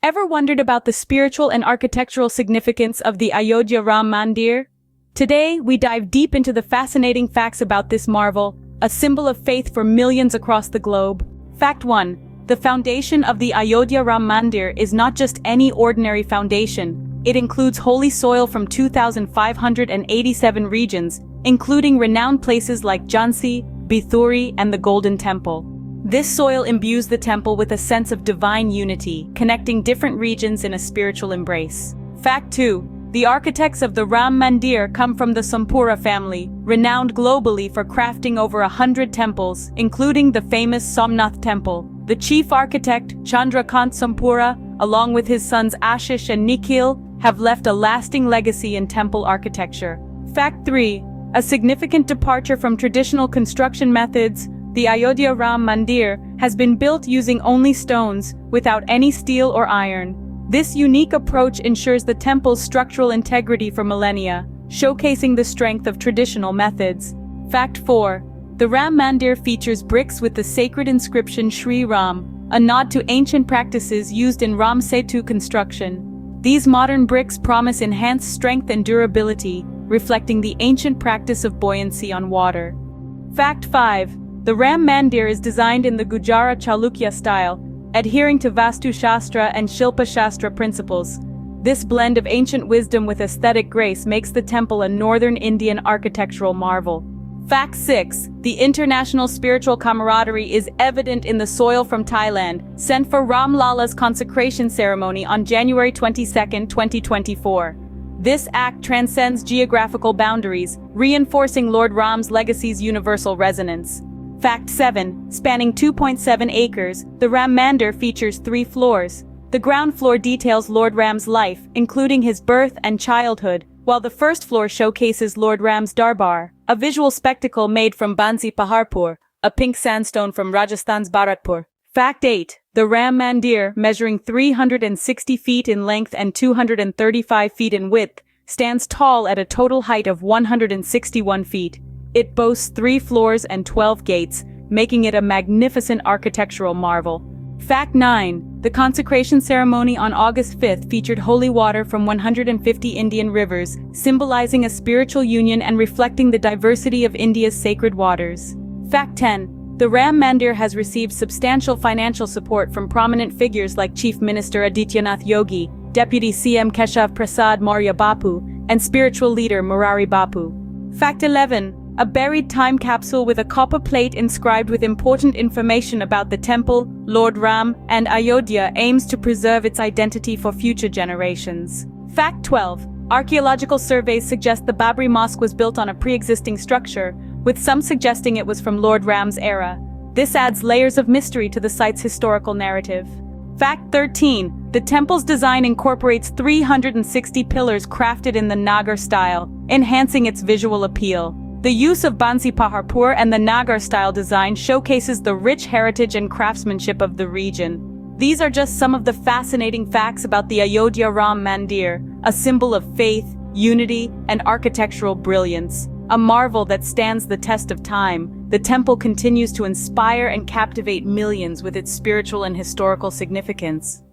Ever wondered about the spiritual and architectural significance of the Ayodhya-ram-mandir? Today, we dive deep into the fascinating facts about this marvel, a symbol of faith for millions across the globe. Fact 1. The foundation of the Ayodhya-ram-mandir is not just any ordinary foundation. It includes holy soil from 2,587 regions, including renowned places like Jhansi, Bithuri, and the Golden Temple. This soil imbues the temple with a sense of divine unity, connecting different regions in a spiritual embrace. Fact 2. The architects of the Ram Mandir come from the Sompura family, renowned globally for crafting over 100 temples, including the famous Somnath Temple. The chief architect, Chandrakant Sompura, along with his sons Ashish and Nikhil, have left a lasting legacy in temple architecture. Fact 3. A significant departure from traditional construction methods, the Ayodhya-ram-mandir has been built using only stones, without any steel or iron. This unique approach ensures the temple's structural integrity for millennia, showcasing the strength of traditional methods. Fact 4. The Ram Mandir features bricks with the sacred inscription Shri Ram, a nod to ancient practices used in Ram Setu construction. These modern bricks promise enhanced strength and durability, reflecting the ancient practice of buoyancy on water. Fact 5. The Ram Mandir is designed in the Gujara Chalukya style, adhering to Vastu Shastra and Shilpa Shastra principles. This blend of ancient wisdom with aesthetic grace makes the temple a northern Indian architectural marvel. Fact 6. The international spiritual camaraderie is evident in the soil from Thailand, sent for Ram Lala's consecration ceremony on January 22, 2024. This act transcends geographical boundaries, reinforcing Lord Ram's legacy's universal resonance. Fact 7. Spanning 2.7 acres, the Ram Mandir features 3 floors. The ground floor details Lord Ram's life, including his birth and childhood, while the first floor showcases Lord Ram's Darbar, a visual spectacle made from Bansi Paharpur, a pink sandstone from Rajasthan's Bharatpur. Fact 8. The Ram Mandir, measuring 360 feet in length and 235 feet in width, stands tall at a total height of 161 feet. It boasts 3 floors and 12 gates, making it a magnificent architectural marvel. Fact 9. The consecration ceremony on August 5th featured holy water from 150 Indian rivers, symbolizing a spiritual union and reflecting the diversity of India's sacred waters. Fact 10. The Ram Mandir has received substantial financial support from prominent figures like Chief Minister Adityanath Yogi, Deputy CM Keshav Prasad Maurya Bapu, and spiritual leader Murari Bapu. Fact 11. A buried time capsule with a copper plate inscribed with important information about the temple, Lord Ram, and Ayodhya aims to preserve its identity for future generations. Fact 12. Archaeological surveys suggest the Babri Mosque was built on a pre-existing structure, with some suggesting it was from Lord Ram's era. This adds layers of mystery to the site's historical narrative. Fact 13. The temple's design incorporates 360 pillars crafted in the Nagar style, enhancing its visual appeal. The use of Bansi Paharpur and the Nagar-style design showcases the rich heritage and craftsmanship of the region. These are just some of the fascinating facts about the Ayodhya-ram-mandir, a symbol of faith, unity, and architectural brilliance. A marvel that stands the test of time, the temple continues to inspire and captivate millions with its spiritual and historical significance.